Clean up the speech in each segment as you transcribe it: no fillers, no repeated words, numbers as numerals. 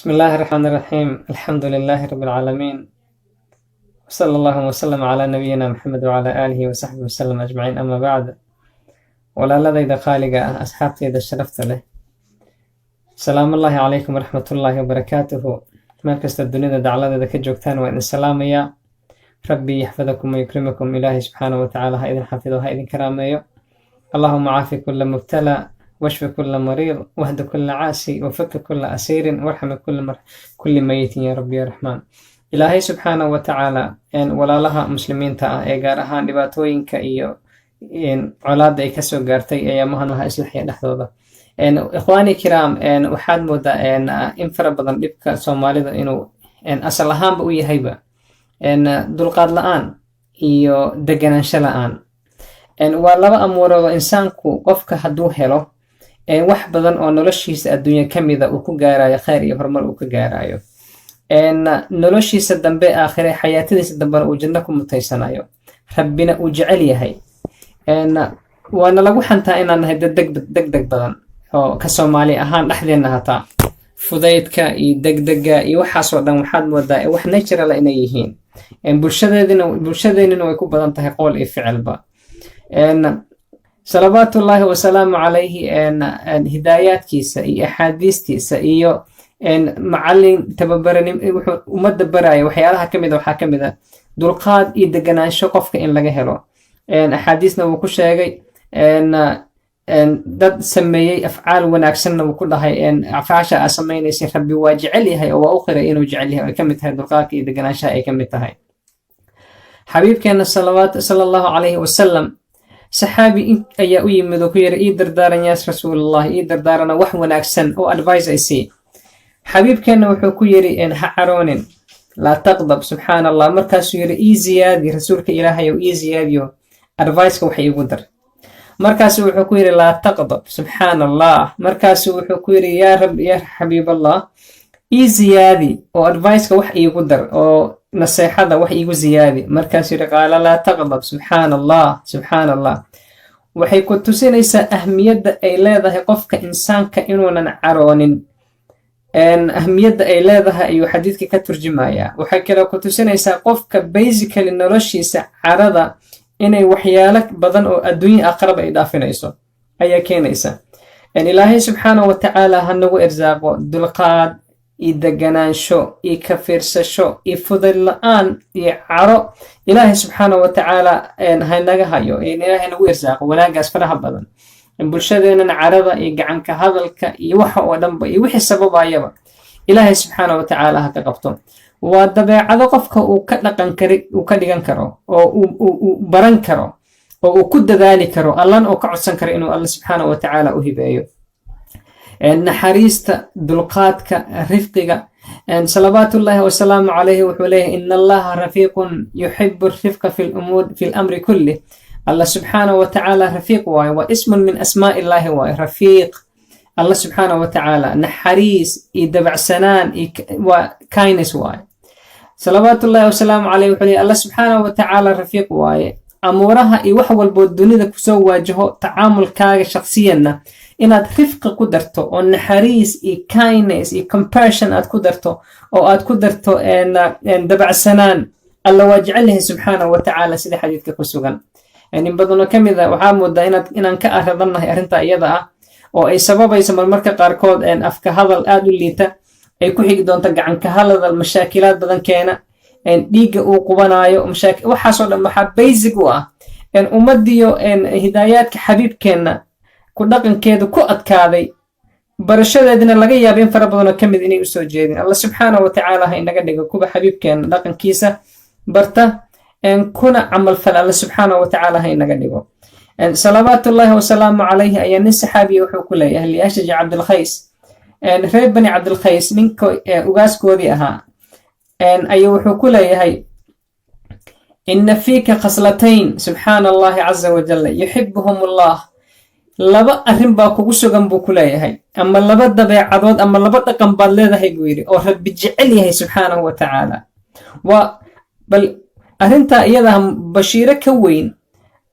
بسم الله الرحمن الرحيم. الحمد لله رب العالمين، وصلى الله وسلم على نبينا محمد وعلى آله وصحبه وسلم أجمعين. أما بعد، walaaladayda qaaliga ah, asxaabtayda sharafta leh, salaamullaahi calaykum waraxmatullaahi wabarakaatuhu. meel kasta dunida dacladeeda ka joogtaan waa idin salaamayaa. rabbi yaxfadakum wayukrimakum. ilaahay subxaana wa tacaala ha idin xafido, ha idin karaameeyo. allahuma caafi kula mubtala washfi kula mariid wahda kula caasi wafaka kula asiirin warxami kulli mayitin ya rabbi ya raxmaan. ilaahay subxaana wa tacaala walaalaha muslimiinta ah ee gaar ahaan dhibaatooyinka iyo colaada ay kasoo gaartay ayaamahanaha islaxya dhexdooda. ikhwaani kiraam, waxaad moodaa in fara badan dhibka soomaalida inuu asal ahaanba u yahayba dulqaad la-aan iyo deganaansho la-aan. waa laba amuurood oo insaanku qofka hadduu helo wax badan oo noloshiisa adduunya ka mida uu ku gaarayo khayr iyo horumar uu ka gaarayo, noloshiisa dambe aakhire xayaatadiisa dambena uu janno ku mutaysanayo, rabbina uu jecel yahay. waana lagu xantaa inaan nahay dad degdeg badan oo ka soomaali ahaan dhexdeenna hataa fudaydka iyo degdega iyo waxaasoo dhan waxaad moodaa wax natural inay yihiin. bulshadeennina way ku badan tahay qowl iyo ficilba. salawaatullaahi wasalaamu calayhi hidaayaadkiisa iyo axaadiistiisa iyo macallin tababaran wuxuu ummadda baraya waxyaalaha ka mida waxaa ka mid a dulqaad iyo deganaansho qofka in laga helo. axaadiisna wuu ku sheegay, dad sameeyey afcaal wanaagsanna wuu ku dhahay afcaasha aa samaynaysa rabbi waa jecel yahay oo waa u qiray inuu jecel yahay. ay ka mid tahay dulqaadka iyo deganaanshaha ay ka mid tahay. xabiibkeena sala allahu calayhi wasalam, saxaabi ayaa u yimid oo ku yiri ii dardaaran yaas rasuulallah, ii dardaarana wax wanaagsan oo advice ay sii. xabiibkeena wuxuu ku yiri ha caroonin, laa taqdab, subxaan allah. markaasuu yiri ii ziyaadi rasuulka ilaahay ow ii ziyaadiyo adviceka wax iigu dar. markaasuu wuxuu ku yiri laa taqdab, subxaan allah. markaasuu wuxuu ku yiri yaa rabbi ya xabiiballah, ii ziyaadi oo adviceka wax iigu dar oo naseexada wax iigu ziyaadi. markaasuu yiri qaala laa taqdab, subxaan allah, subxaan allah. waxay ku tusinaysaa ahmiyadda ay leedahay qofka insaanka inuunan caroonin. ahmiyadda ay leedahay ayuu xadiidka ka turjumayaa. waxay kaloo ku tusinaysaa qofka basically noloshiisa carada inay waxyaalo badan oo adduunya aqrab ay dhaafinayso ayaa keenaysa. ilaahay subxaana wa tacaala ha nagu irsaaqo dulqaad iyo deganaansho iyo ka fiirsasho iyo fudayd la-aan iyo caro. ilaahay subxaana wa tacaala hanaga hayo, ilaahay nagu irsaaqo wanaagaas faraha badan. bulshadeenana carada iyo gacanka hadalka iyo waxa oo dhanba iyo wixii sababayaba ilaahay subxaana wa tacaala ha ka qabto. waa dabeecado qofka uu ka dhigan karo oo uu baran karo oo uu ku dadaali karo, allana uu ka codsan karo inuu alla subxaana wa tacaala u hibeeyo. naxariista, dulqaadka, rifqiga. salawaatullaahi wasalaamu calayhi wuxuu leeyahay ina allaha rafiiqun yuxibu rifqa fi lamri kulli. allah subxaana wa tacaala rafiiq waaye, waa ismun min asmaa illaahi waaye rafiiq. allah subxaana wa tacaala naxariis iyo dabacsanaan waa kindness waaye. salawaatullaahi wasalaamu calayhi wuxuu leeyahay allah subxaana wa tacaala rafiiq waaye. amuuraha iyo wax walboo dunida kusoo waajaho tacaamulkaaga shakhsiyanna inaad rifqi ku darto oo naxariis iyo kindness iyo compassion aad ku darto oo aad ku darto dabacsanaan. alla waa jecel yahay subxaana wa tacaala sida xadiidka ku sugan. in badanoo ka mid a waxaa moodaa inaan ka aradannahay arrintaa iyada ah oo ay sababayso marmarka qaarkood afka hadal aad u liita ay ku xigi doonto gacanka hadal mashaakilaad badan keena, dhiigga uu qubanaayo, waxaasoo dhan waxaa basic u ah ummadiyo hidaayaadka xabiibkeenna ku dhaqankeedu ku adkaaday, barashadeedina laga yaaba in fara badanoo ka mid inay usoo jeedin. alla subxaana wa tacaala ha inaga dhigo kuwa xabiibkeenna dhaqankiisa barta kuna camal fal. alla subxaana wa tacaala ha inaga dhigo. salawaatullaahi wasalaamu calayhi ayaa nin saxaabiya wuxuu ku leeyahay liashaj cabdilkhays, reer bani cabdilkhays ninka ugaaskoodii ahaa ayuu wuxuu ku leeyahay ina fiika khaslatayn subxaana allahi caza wajalla yuxibuhum allah. laba arrin baa kugu sugan buu ku leeyahay, ama laba dabeecadood ama laba dhaqan baad leedahay buu yidhi oo rabbi jecel yahay subxaanahu wa tacaala. bal arrintaa iyadaha bashiiro ka weyn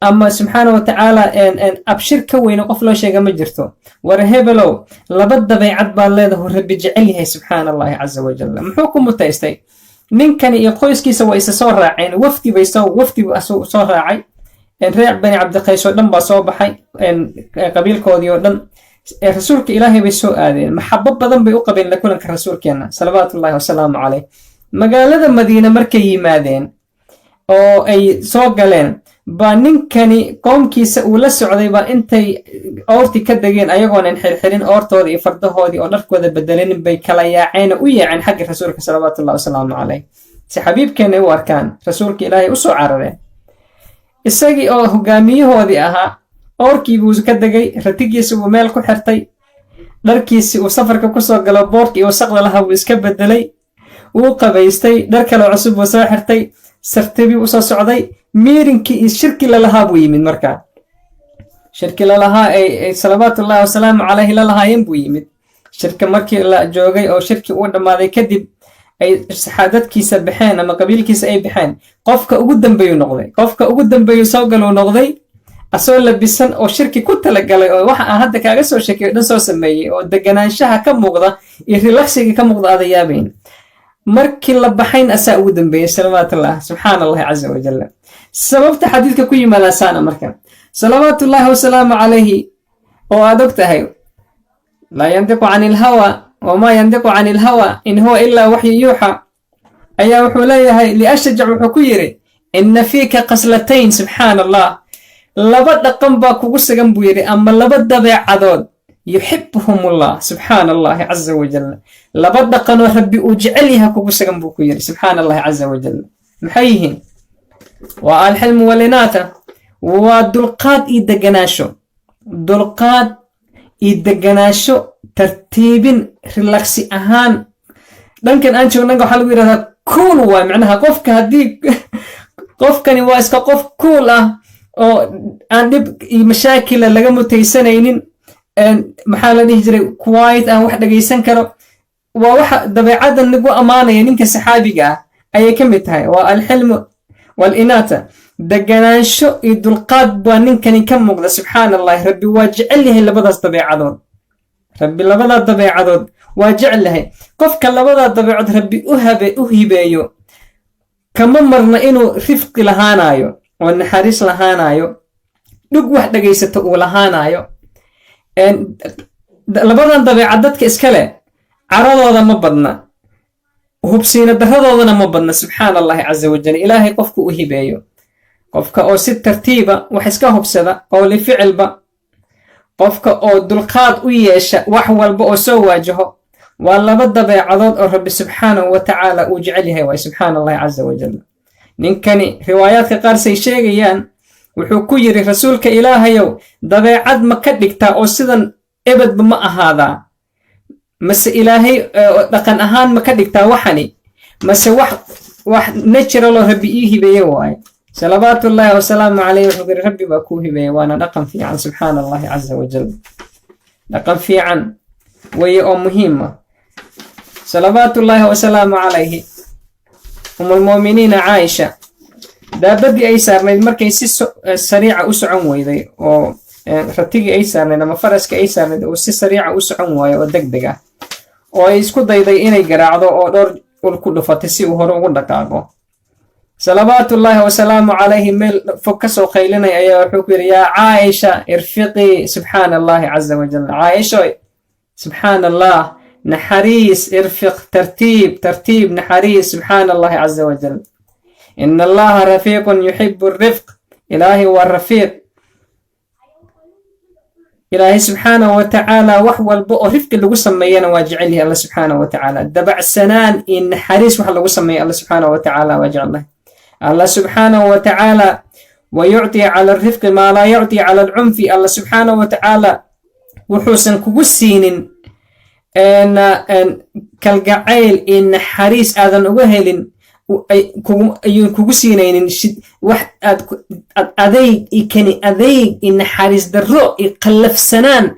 أما سبحانه وتعالى إن أبشر كوين قف له شيء ما جرته ورهبلو لبد بيعد بالله رب جعله سبحان الله عز وجل محوكم متيستي من كان يقويس كي سوى يسصور راعين وفتي وفتي صور راعي إن ريع بني عبد القيس ودم بصوب حي إن قبيل كودي ودم رسولك إلهي بيسوء هذه محبب بدن بيقبل لكل كرسول كنا صلوات الله وسلام عليه مقالة مدينة مركي مادين أو أي سوق لين بانين كاني قوم كيس ولا سعودي با انتي أورتي كدقين أيقون إن حرين أورتودي فردهودي أو نركوذ بدلين بيكلاياعين وياعين حق رسولك صلوات الله وسلام عليه سحبيب كان واركان رسولك إلهي أسو عرره الساقي أو هقاميه هودي أها أوركي بوز كدقي رتيجيس وميل كو حرتي داركيس وسفرك كسو قلبوركي وسقل لها ويسكب دلي وقبيستي دارك لو عصب وسو حرتي سرتبي وسو سعودي ميرنكي الشركي لها بوي من مركا شركي لها أي صلوات الله وسلام عليه لها ينبوي من شركة مركي لا جوجي أو شركة ورد ما ذي كذب أي سحادات كيس بحين أما قبيل كيس أي بحين قفك أقدم بيو نقضي قفك أقدم بيو سوقلو نقضي أسول لبسن أو شركة كنت لقالي أو واحد هذا كأجس أو شركة نسوا سميه أو دجنا شها كم مقضى يريلاكسي كم مقضى هذا يابين مركي لبحين أساء أقدم بيو سلامات الله سبحان الله عز وجل سبب حديثك كوي ملاسانا مركب صلوات الله وسلام عليه وأدكته لا ينطق عن الهوى وما ينطق عن الهوى إن هو إلا وحي يوحى أي وحوليه لأشجع وحكيري إن فيك قسلتين سبحان الله لبد قنبا كوكس جنبويري أما لبد بعضود يحبهم الله سبحان الله عز وجل لبد قنو ربي أجعلها كوكس جنبوكيري سبحان الله عز وجل محيهن والحلم والإناثة ودلقات إيدجناشو دلقات إيدجناشو ترتيب ريلاكسي أهان لكن أنشو نقول حلوي هذا كول معناها قفك هديك قفك نواس كقف كوله أو عندي مشاكل اللي جمو تيسنين محل نهجري كويت أو واحد جيسن كرو وواحد دبعات النقو أمانة يعني كسحابي جا أي كميت هاي والحلم والإناثة دجناشو يدلقات بانين كان يكمل سبحان الله ربي واجعل له اللي بدأ طبيعة ربي اللي بدأ طبيعة واجعل له قفك اللي بدأ طبيعة ربي أهبيو كم مرنا إنه رفق لهانايو والنحارس لهانايو دوق واحدة جيسة ولهانايو اللي بدأ طبيعة دتك إسكاله عرض هذا ما بدنا وهبسين الدهضة ما بدنا سبحان الله عز وجل إلهي قفك أهبيو قفك أو ست ترتيبة وحسكه بسذا أو لفعل با قفك أو دلقات ويشا وحول بأو سواجهه والله بدأ بعضاد أو رب سبحانه وتعالى وجعلها وسبحان الله عز وجل ننكني روايات قارسي شيئيان وحكويري رسولك إلهيو دبيعاد مكدكتا أو سيدان إبد بما هذا مس إلهي لقن أهان مكدكتا وحني مس واحد نتشر ربي إيه بيواي صلوات الله وسلام عليه وحضر ربي بكوه بي وانا نقم في عن سبحان الله عز وجل نقم في عن وهي مهمة صلوات الله وسلام عليه أم المؤمنين عائشة دا بدي أي سارني مركي سريعة أسعون ويدي أو رتيجي أي سارني لما فرسك أي سارني وسي سريعة أسعون ويدي ودقدقة أو يسكو دايدي إني قرعضو أو دور والكل فتسي وهرو ودقاقو صلوات الله وسلام عليه مل فكسوا خيلنا يا حكير يا عائشة ارفقي سبحان الله عز وجل عائشة سبحان الله نحريس ارفق ترتيب نحريس سبحان الله عز وجل إن الله رفيق يحب الرفق إلهي والرفيق إلهي سبحانه وتعالى وحول بؤ رفق اللي قسم ميانا واجعله الله سبحانه وتعالى دبع السنان إن حريس وحل قسم ميانا الله سبحانه وتعالى واجعله الله سبحانه وتعالى ويعطي على الرفق ما لا يعطي على العنف الله سبحانه وتعالى وحسن كوسين ان كالجعيل ان حريس اذن وهل كوسينين واحد اذي كني اذي ان حريس درو يقلف سنان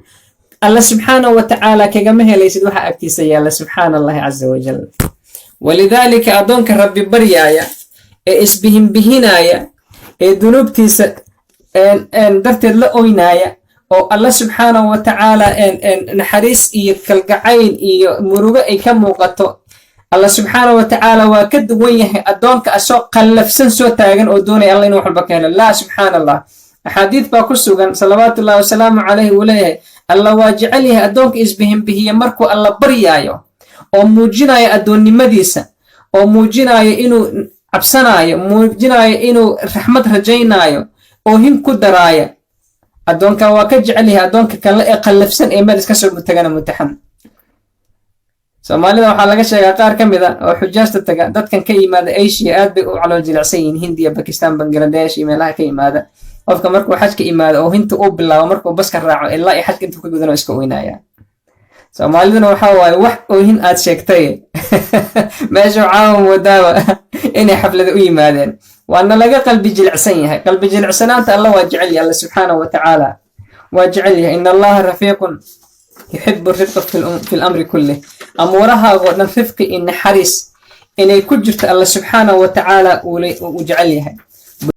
الله سبحانه وتعالى كجمه ليس وحا اكتيسيا الله سبحان الله عز وجل ولذلك اظنك ربي بريايا اسبهم بهنايا ذنوبتيس darteed la oynaaya oo alla subxaanahu wa tacaala naxariis iyo kalgacayl iyo murugo ay ka muuqato, alla subxaanahu wa tacaala waa ka duwan yahay addoonka asoo qallafsan soo taagan oo doonaya alla inuu wax walba ka helo. laa, subxaana allah. axaadiid baa ku sugan salawaatullahi wasalaamu calayhi uu leeyahay alla waa jecel yahay addoonka isbihinbihiya markuu alla baryaayo oo muujinayo addoonnimadiisa, oo muujinayo inuu cabsanaayo, muujinayo inuu raxmad rajaynaayo, oo hin ku daraaya. addoonka waa ka jecel yahay addoonka kale ee qallafsan ee meel iska soo mutagana mutaxan. soomaalida waxaa laga sheegaa qaar ka mid a oo xujaasta taga, dadkan ka yimaada Asia aad bay u calool jilicsan yihiin, Hindiya, Bakistan, Bangladesh iyo meelaha ka yimaada. qofka markuu xajka imaado oo hinta uu bilaabo markuu baska raaco ilaa ay xajka intuu ka gudano iska oynaya. soomaaliduna waxaa waaye wax oohin aad sheegtay meesha caawa wadaawa inay xaflada u yimaadeen. waana laga qalbi jilicsan yahay. qalbi jilicsanaanta alla waa jecel yahay, alla subxaanahu wa tacaala waa jecel yahay. in allaha rafiiqun yuxibu rifqa fi lamri kullih. amuurahaagoo dhan rifqi iyo naxariis inay ku jirto alla subxaanahu wa tacaala uu jecel yahay.